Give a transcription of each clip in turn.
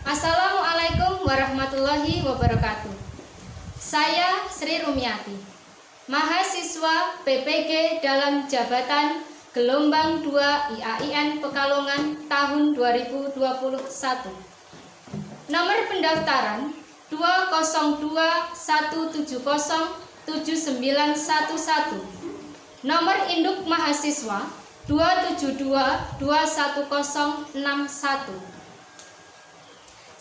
Assalamualaikum warahmatullahi wabarakatuh. Saya Sri Rumiati, mahasiswa PPG dalam jabatan gelombang 2 IAIN Pekalongan tahun 2021. Nomor pendaftaran 202170911. Nomor induk mahasiswa 272210161.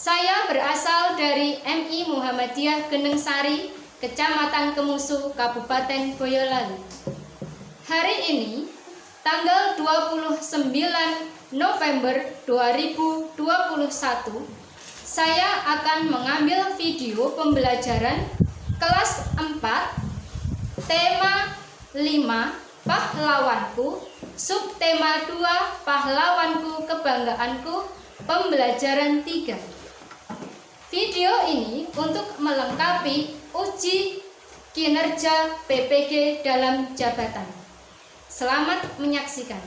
Saya berasal dari MI Muhammadiyah Geneng Sari, Kecamatan Kemusu, Kabupaten Boyolali. Hari ini, tanggal 29 November 2021, saya akan mengambil video pembelajaran kelas 4, tema 5, Pahlawanku, subtema 2, Pahlawanku Kebanggaanku, pembelajaran 3. Video ini untuk melengkapi uji kinerja PPG dalam jabatan. Selamat menyaksikan.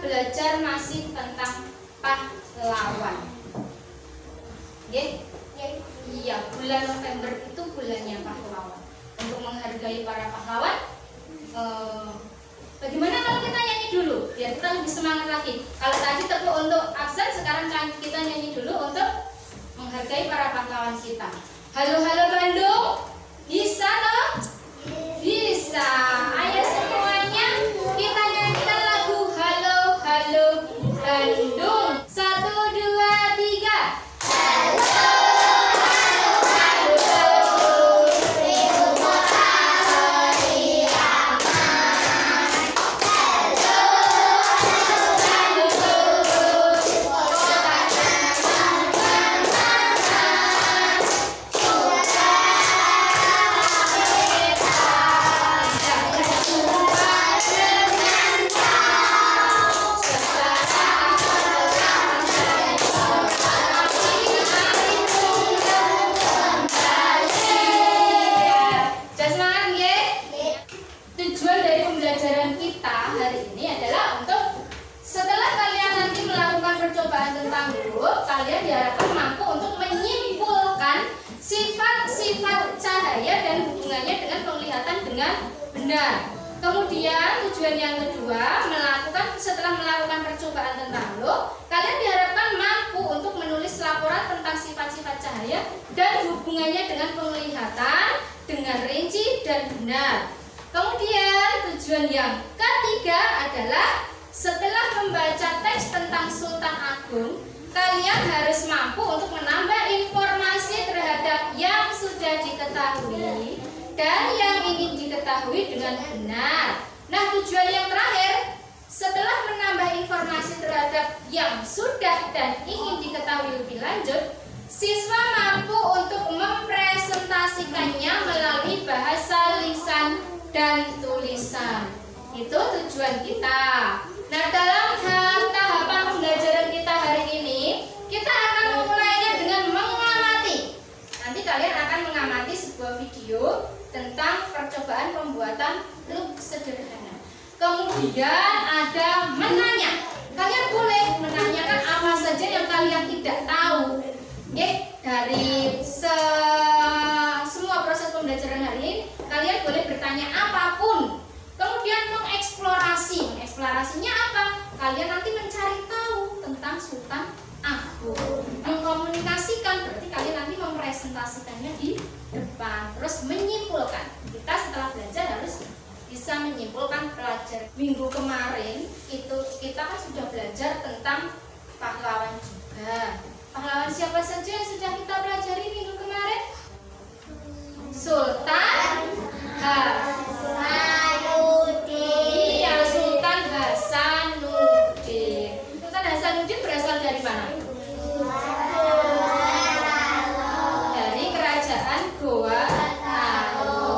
belajar masih tentang pahlawan. Oke? Iya, bulan November itu bulannya pahlawan. Untuk menghargai para pahlawan, bagaimana kalau kita nyanyi dulu biar kita lebih semangat lagi. Kalau tadi tepuk untuk absen, sekarang kita nyanyi dulu untuk menghargai para pahlawan kita. Halo halo Bandung, bisa toh? Bisa. Ayo semuanya kita nyanyikan lagu Halo halo Bandung. 1, 2, 3. Kalian diharapkan mampu untuk menyimpulkan sifat-sifat cahaya dan hubungannya dengan penglihatan dengan benar. Kemudian tujuan yang kedua, setelah melakukan percobaan tentang lo, kalian diharapkan mampu untuk menulis laporan tentang sifat-sifat cahaya dan hubungannya dengan penglihatan dengan rinci dan benar. Kemudian tujuan yang ketiga adalah setelah membaca teks tentang Sultan Agung, kalian harus mampu untuk menambah informasi terhadap yang sudah diketahui dan yang ingin diketahui dengan benar. Nah, tujuan yang terakhir, setelah menambah informasi terhadap yang sudah dan ingin diketahui lebih lanjut, siswa mampu untuk mempresentasikannya melalui bahasa lisan dan tulisan. Itu tujuan kita. Nah, dalam tahapan pembelajaran kita hari ini, kita akan memulainya dengan mengamati. Nanti kalian akan mengamati sebuah video tentang percobaan pembuatan look sederhana. Kemudian ada menanya. Kalian boleh menanyakan apa saja yang kalian tidak tahu. Dari semua proses pembelajaran hari ini, kalian boleh bertanya apapun. Kemudian mengeksplorasinya apa? Kalian nanti mencari tahu tentang Sultan Agung. Mengkomunikasikan berarti kalian nanti mempresentasikannya di depan. Terus menyimpulkan. Kita setelah belajar harus bisa menyimpulkan pelajaran. Minggu kemarin itu kita kan sudah belajar tentang pahlawan juga. Pahlawan siapa saja yang sudah kita pelajari minggu kemarin? Sultan Iya, Sultan Hasanuddin. Sultan Hasanuddin berasal dari mana? Dari kerajaan Goa Talo.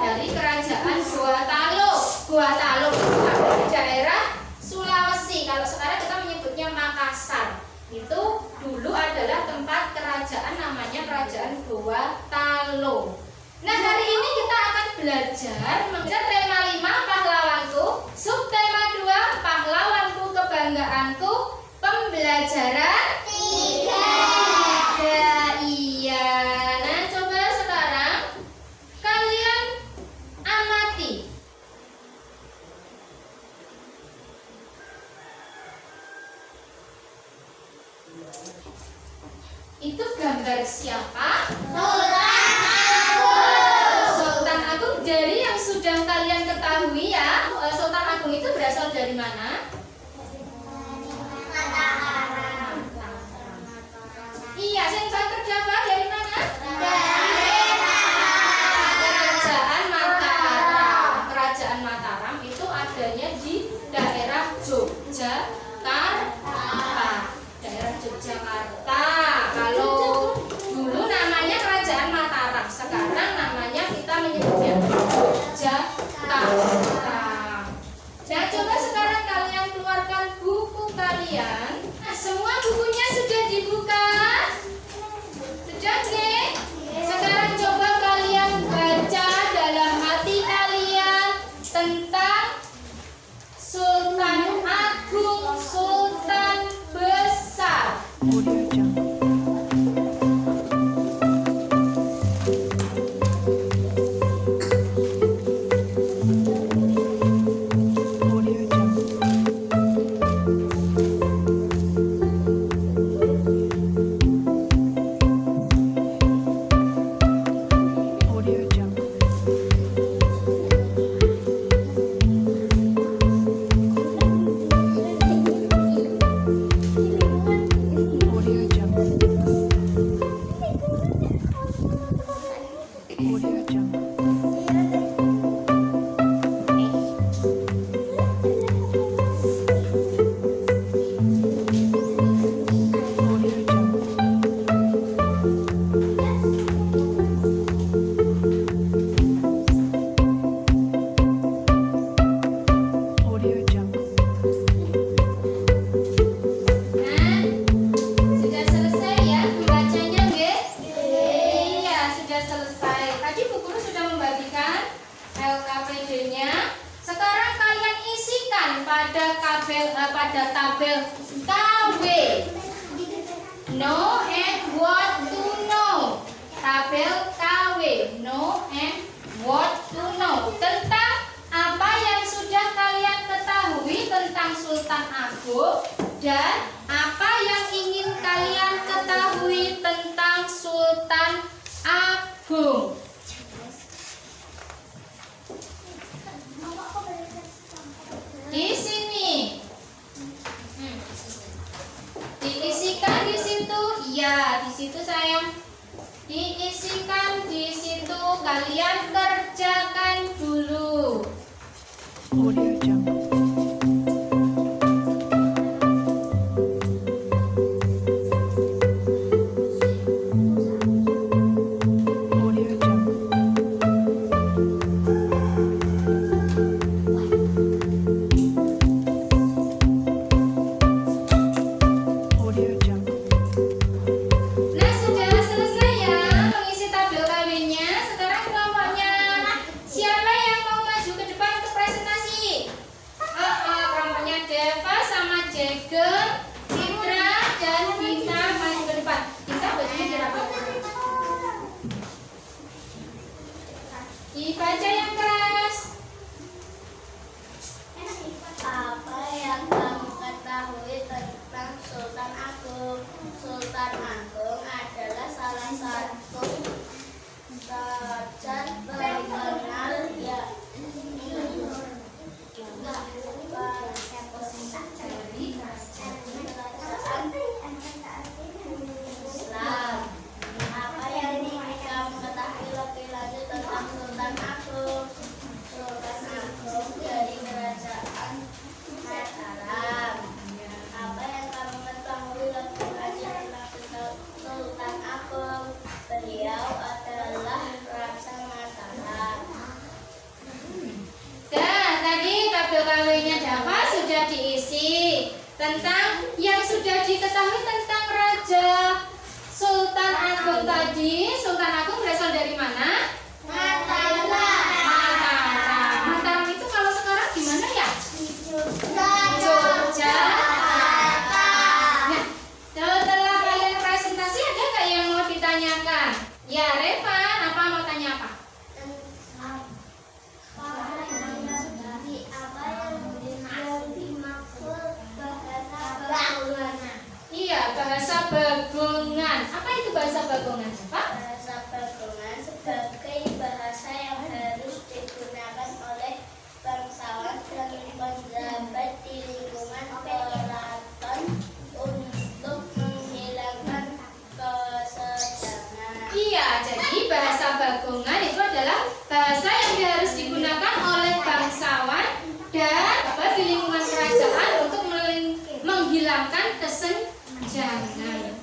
Dari kerajaan Goa Talo. Goa Talo itu ada di daerah Sulawesi. Kalau sekarang kita menyebutnya Makassar. Itu dulu adalah tempat kerajaan, namanya Kerajaan Goa Talo. Nah, hari ini kita akan belajar tema 5 pahlawanku, subtema 2 pahlawanku kebanggaanku, pembelajaran 3. Iya. Nah, coba sekarang kalian amati. Itu gambar siapa? Sultan Agung. Dari yang sudah kalian ketahui ya, Sultan Agung itu berasal dari mana? Iya, yang terjawab dari mana? Kerajaan Mataram. Kerajaan Mataram itu adanya di daerah Yogyakarta. Daerah Yogyakarta. Kalau dulu namanya Kerajaan Mataram, sekarang namanya kita menyebutnya Yogyakarta. Nah, coba sekarang kalian keluarkan buku kalian. Nah, semua bukunya sudah dibuka? Sudah, nggih? Sekarang coba kalian baca dalam hati kalian tentang Sultan pada tabel KW. Know and what to know. Tabel KW. Know and what to know. Tentang apa yang sudah kalian ketahui tentang Sultan Agung dan apa yang ingin kalian ketahui tentang Sultan Agung. Di sini diisikan di situ, iya di situ sayang, diisikan di situ, kalian kerjakan dulu. Audio Jungle. Audio Jungle. Audio Jungle. Nah sudah selesai ya mengisi tabel KW-nya. Sekarang kelompoknya siapa yang mau maju ke depan untuk presentasi? Kelompoknya Deva sama Jagger, Fitra dan Bina maju ke depan. Kita bajunya dirapet. Dibaca yang keras. Apa yang kamu ketahui tentang Sultan Agung? Sultan Agung adalah salah satu raja terkenal dari kerajaan Islam. Apa yang ingin kamu ketahui lebih lanjut tentang Sultan Agung? Sultan Agung dari kerajaan Mataram. Apa yang kamu ketahui lebih lanjut tentang Sultan Agung? Beliau adalah Raja Mataram. Nah, tadi tabel KW-nya Dava sudah diisi tentang yang sudah diketahui tentang Raja Sultan Agung tadi. Sultan Agung berasal dari mana? Mataram. Mataram itu kalau sekarang gimana ya? Jogja. Nah, setelah kalian presentasi ada nggak yang mau ditanyakan? Ya, Revan, apa mau tanya apa? Iya, bahasa Bagongan. Apa itu bahasa Bagongan, Pak? Bahasa Bagongan sebagai bahasa yang harus digunakan oleh bangsawan dan penjabat di lingkungan keraton untuk menghilangkan kesenjangan. Iya, jadi bahasa Bagongan itu adalah bahasa yang harus digunakan oleh bangsawan dan di lingkungan kerajaan untuk menghilangkan kesenjangan.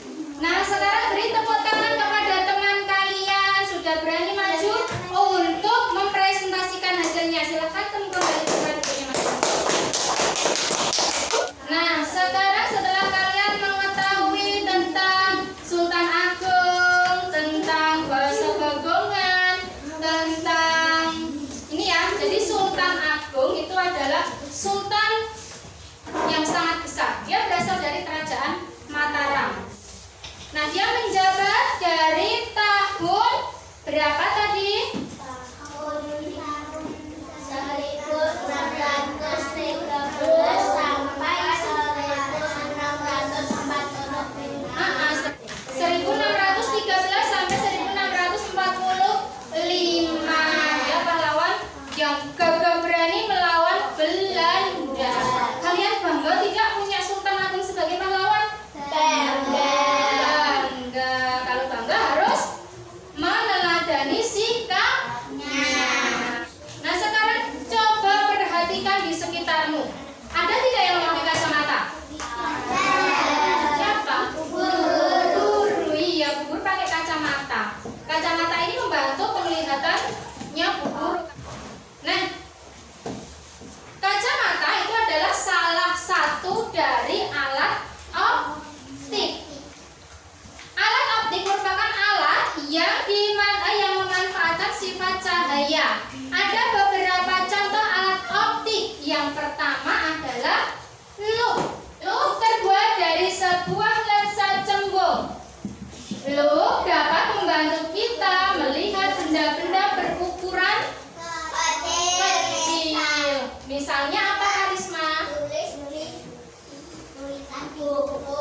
Nah, sekarang beri tepuk tangan kepada teman kalian sudah berani maju untuk mempresentasikan hasilnya. Silakan kembali ke tempat-tempatnya masing-masing. Nah, sekarang setelah kalian mengetahui tentang Sultan Agung, tentang bahasa Bagongan, tentang ini ya, jadi Sultan Agung itu adalah sultan yang sangat besar. Dia berasal dari kerajaan Mataram. Nah, dia menjabat dari tahun berapa tadi? Tahun 1200 Misalnya apa Karisma? Tulisan buku.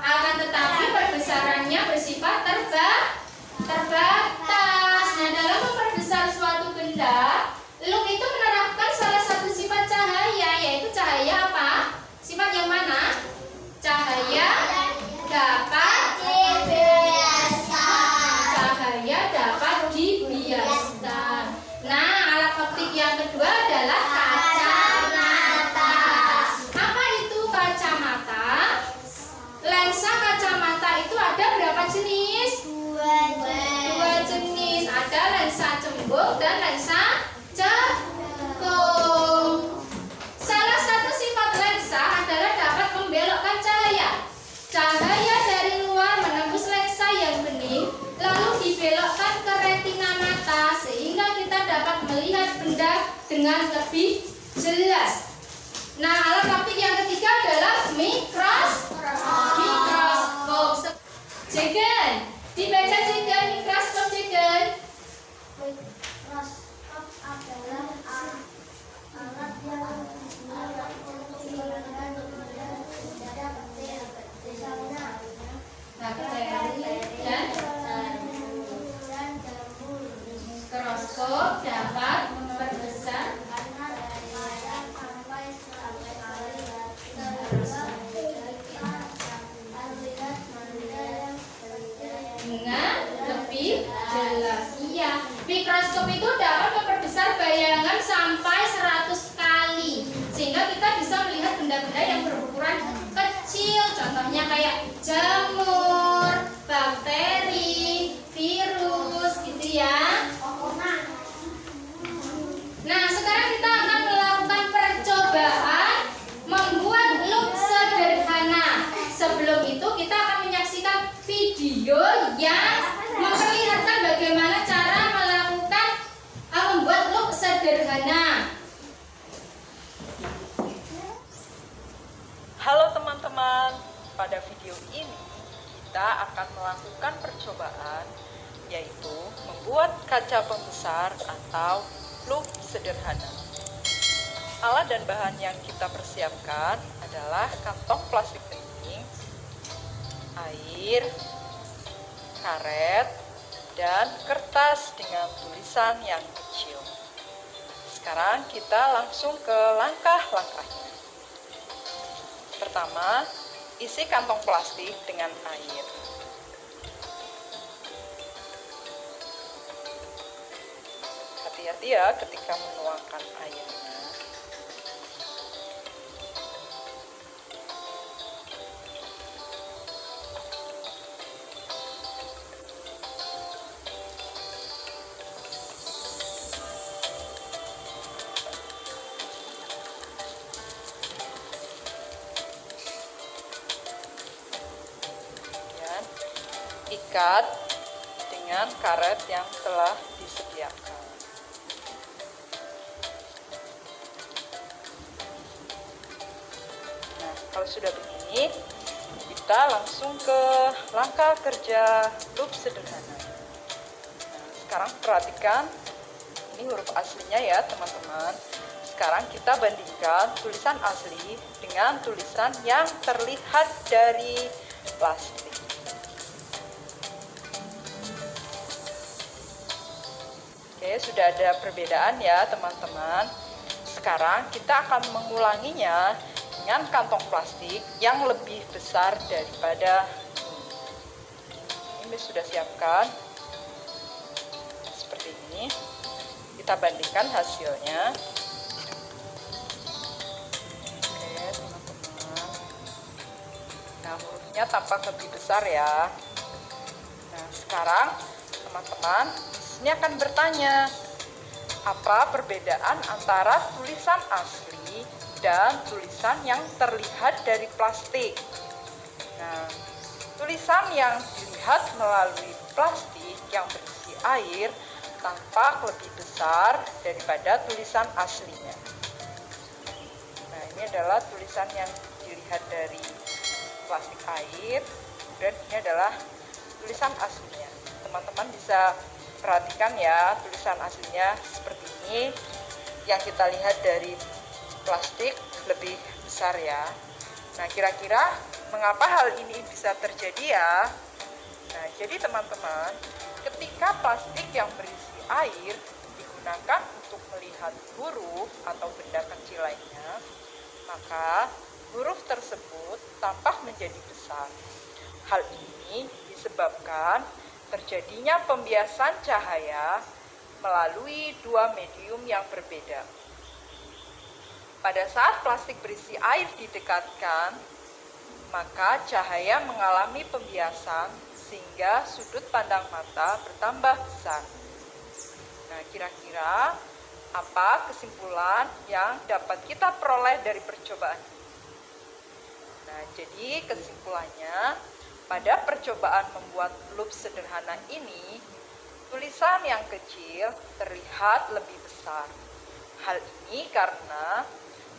Akan tetapi perbesarannya bersifat terbatas. Nah, dalam memperbesar suatu benda, Luke itu menerapkan salah satu sifat cahaya, yaitu cahaya apa? Sifat yang mana? Cahaya dapat dibiaskan. Nah, alat optik yang kedua adalah kacamata. Apa itu kacamata? Lensa kacamata itu ada berapa jenis? Dua jenis. Ada lensa cembung dan lensa cekung. Salah satu sifat lensa adalah dapat membelokkan cahaya. Cahaya dari luar menembus lensa yang bening, lalu dibelokkan ke retina mata sehingga kita dapat melihat benda dengan lebih jelas. Nah, alat optik yang ketiga adalah mikroskop. Jegen, dibaca Jegen, mikroskop Jegen. Mikroskop adalah alat yang untuk melihat benda kecil, misalnya Bakteri dan jamur. mikroskop dapat memperbesar dengan lebih jelas. Iya, mikroskop itu dapat memperbesar bayangan sampai 100 kali sehingga kita bisa melihat benda-benda yang berukuran kecil. Contohnya kayak jamur, bakteri, virus gitu ya. Nah, sekarang kita akan melakukan percobaan membuat loop sederhana. Sebelum itu kita akan menyaksikan video yang memperlihatkan bagaimana cara melakukan membuat loop sederhana. Halo teman-teman, pada video ini kita akan melakukan percobaan yaitu membuat kaca pembesar atau loop sederhana. Alat dan bahan yang kita persiapkan adalah kantong plastik bening, air, karet, dan kertas dengan tulisan yang kecil. Sekarang kita langsung ke langkah-langkahnya. Pertama, isi kantong plastik dengan air. Hati-hati ya ketika menuangkan airnya. Ikat dengan karet yang telah disediakan. Nah, kalau sudah begini, kita langsung ke langkah kerja loop sederhana. Nah, sekarang perhatikan, ini huruf aslinya ya teman-teman. Sekarang kita bandingkan tulisan asli dengan tulisan yang terlihat dari plastik. Oke, sudah ada perbedaan ya teman-teman. Sekarang kita akan mengulanginya dengan kantong plastik yang lebih besar daripada ini. Sudah siapkan seperti ini. Kita bandingkan hasilnya. Oke teman-teman. Nah, hurufnya tampak lebih besar ya. Nah, sekarang teman-teman ini akan bertanya, apa perbedaan antara tulisan asli dan tulisan yang terlihat dari plastik? Nah, tulisan yang dilihat melalui plastik yang berisi air tampak lebih besar daripada tulisan aslinya. Nah, ini adalah tulisan yang dilihat dari plastik air, dan ini adalah tulisan aslinya. Teman-teman bisa perhatikan ya, tulisan aslinya seperti ini yang kita lihat dari plastik lebih besar ya. Nah, kira-kira mengapa hal ini bisa terjadi ya? Nah, jadi teman-teman, ketika plastik yang berisi air digunakan untuk melihat huruf atau benda kecil lainnya, maka huruf tersebut tampak menjadi besar. Hal ini disebabkan terjadinya pembiasan cahaya melalui dua medium yang berbeda. Pada saat plastik berisi air didekatkan, maka cahaya mengalami pembiasan sehingga sudut pandang mata bertambah besar. Nah, kira-kira apa kesimpulan yang dapat kita peroleh dari percobaan ini? Nah, jadi kesimpulannya, pada percobaan membuat loop sederhana ini, tulisan yang kecil terlihat lebih besar. Hal ini karena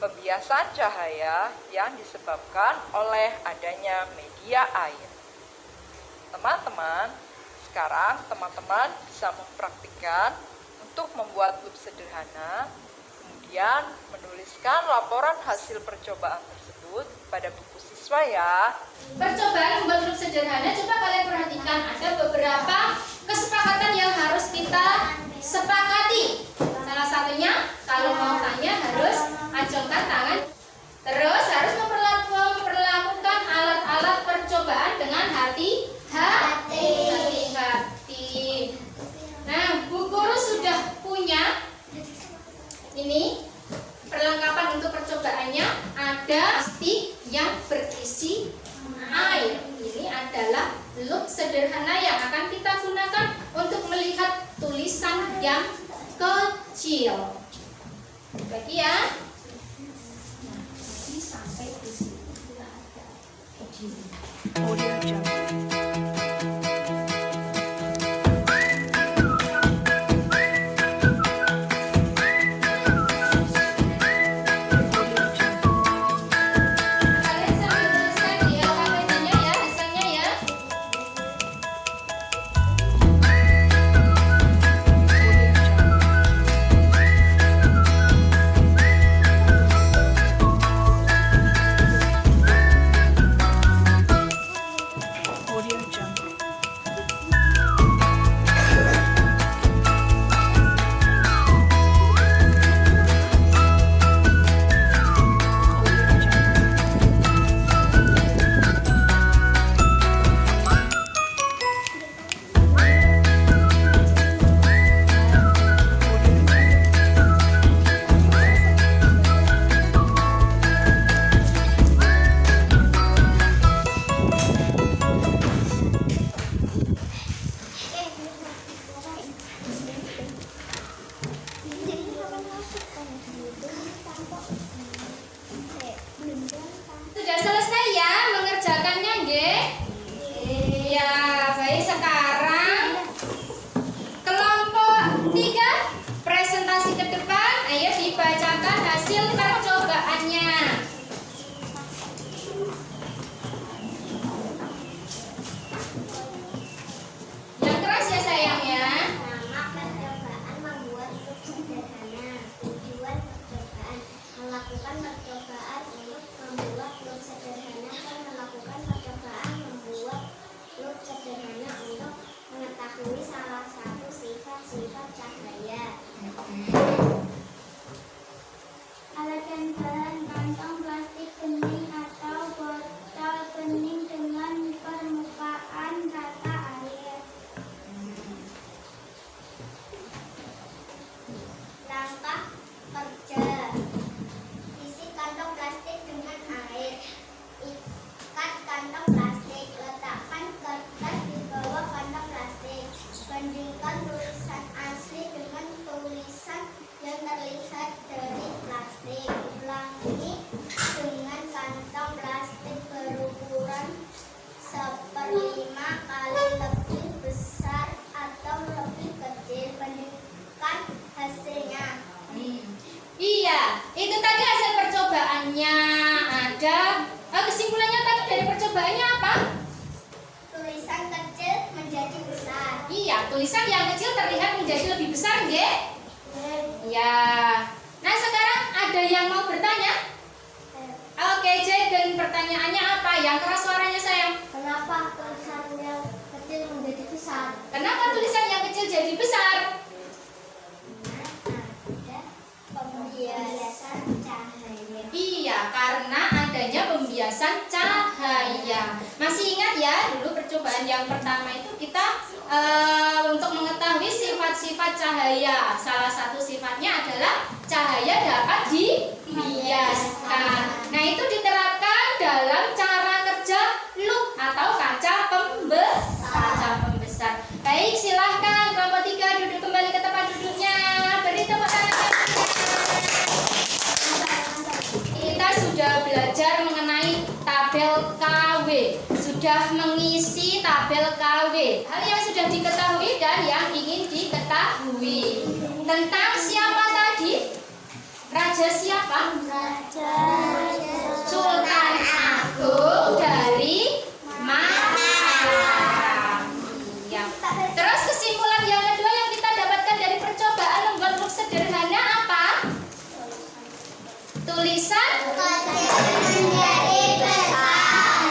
pembiasan cahaya yang disebabkan oleh adanya media air. Teman-teman, sekarang teman-teman bisa mempraktikkan untuk membuat loop sederhana, kemudian menuliskan laporan hasil percobaan tersebut pada buku siswa ya. Percobaan membuat loop sederhana, coba kalian perhatikan ada beberapa kesepakatan yang harus kita sepakati. Salah satunya, kalau mau tanya harus acungkan tangan. Terus harus memperlakukan alat-alat percobaan dengan hati-hati. Nah, Bu Guru sudah punya ini perlengkapan untuk percobaannya. Ada plastik yang berisi air. Ini adalah loop sederhana yang akan kita gunakan untuk melihat tulisan yang kecil. Lagi ya. Nah, sampai di sini ada. Audio Jungle. Kalian sambil tuliskan ya KPT-nya ya, hasilnya ya. Audio Jungle. Audio Jungle. Sudah selesai ya mengerjakannya, nggih? Iya, baik, sekarang kelompok 3 presentasi ke depan. Ayo dibacakan hasil percobaannya. Yang keras ya sayang ya. Nama percobaan membuat loop sederhana. Tujuan percobaan melakukan percobaan untuk membuat loop sederhana dan melakukan percobaan membuat loop sederhana untuk mengetahui salah satu sifat-sifat cahaya. Alat dan bahan kantong plastik bening atau botol bening dengan permukaan rata air. Langkah kerja: isi kantong plastik dengan air. Ikat kantong plastik. Letakkan kertas di bawah kantong plastik. Bandingkan tulisan asli dengan tulisan yang terlihat dari plastik. Ulangi dengan kantong plastik berukuran 1/5 kali lebih besar atau lebih kecil. Bandingkan hasilnya. Iya, itu tadi hasil percobaannya. Ada kesimpulannya tadi dari percobaannya apa? Tulisan kecil menjadi besar. Iya, tulisan yang kecil terlihat menjadi lebih besar, nggih? Ya. ada yang mau bertanya? Oke, Jaden, pertanyaannya apa? Yang keras suaranya sayang. Kenapa tulisan yang kecil menjadi besar? Kenapa tulisan yang kecil jadi besar? Pembiasan cahaya. Iya, karena adanya pembiasan cahaya. Masih ingat ya, dulu percobaan yang pertama itu kita untuk mengetahui sifat-sifat cahaya. Salah satu sifatnya adalah cahaya dapat dibiaskan. Nah, itu diterapkan dalam cara kerja loop atau kaca pembesar. Baik, silahkan kelompok 3 duduk kembali ke tempat duduknya. Beri tepuk tangan. Kita sudah belajar mengenai tabel KW, sudah mengisi tabel KW. Hal yang sudah diketahui dan yang ingin diketahui tentang siapa tadi? Raja siapa? Sultan Agung dari Mataram. Ya. Terus kesimpulan yang kedua yang kita dapatkan dari percobaan membuat huruf sederhana apa? Tulisan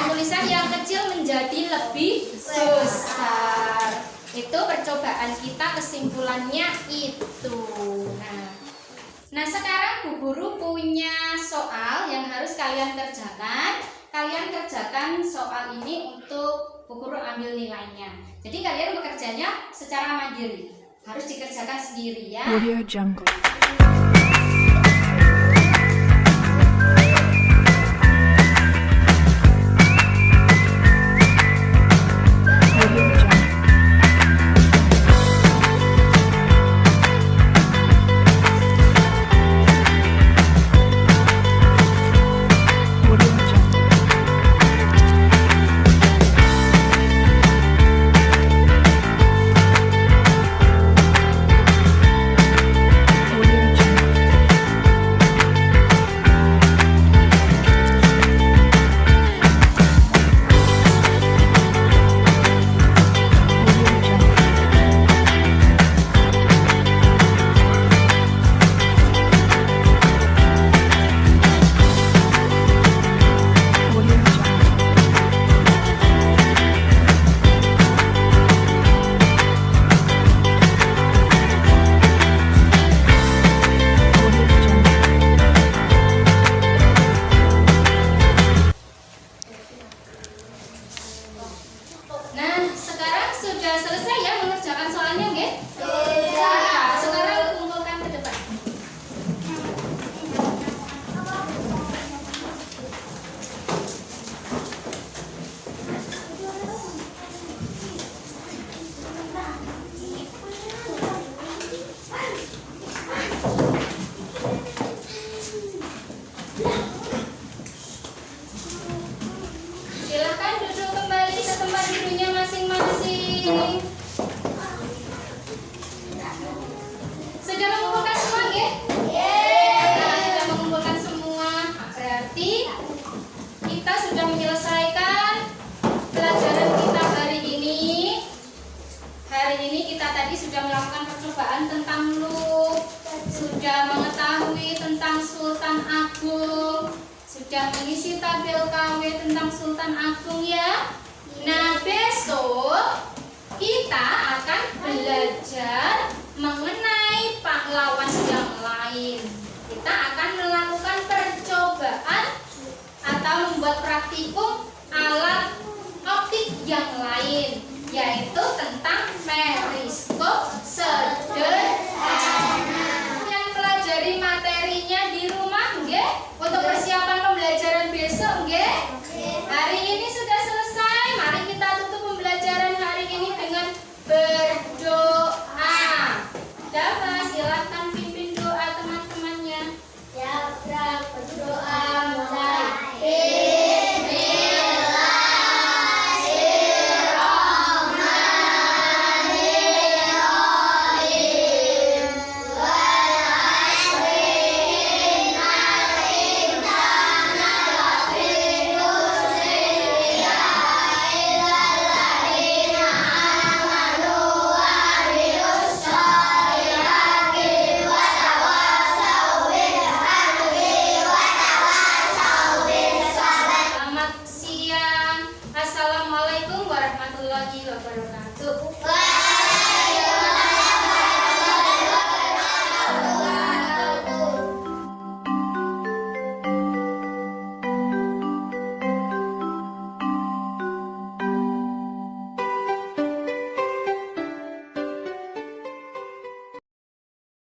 tulisan yang kecil menjadi lebih besar. Itu percobaan kita, kesimpulannya itu. Nah, sekarang Bu Guru punya soal yang harus kalian kerjakan. Kalian kerjakan soal ini untuk Bu Guru ambil nilainya. Jadi kalian bekerjanya secara mandiri, harus dikerjakan sendiri ya. Audio Jungle. Sudah mengisi tabel KW tentang Sultan Agung ya. Nah, besok kita akan belajar mengenai pahlawan yang lain. Kita akan melakukan percobaan atau membuat praktikum alat optik yang lain, yaitu tentang periskop sederhana. Yang pelajari materinya di rumah, nggih? Untuk persiapan pembelajaran besok, nggih? Hari ini sudah selesai. Mari kita tutup pembelajaran hari ini dengan berdoa. Dafa, silakan pimpin doa teman-temannya. Ya, berdoa mulai. warahmatullahi wabarakatuh.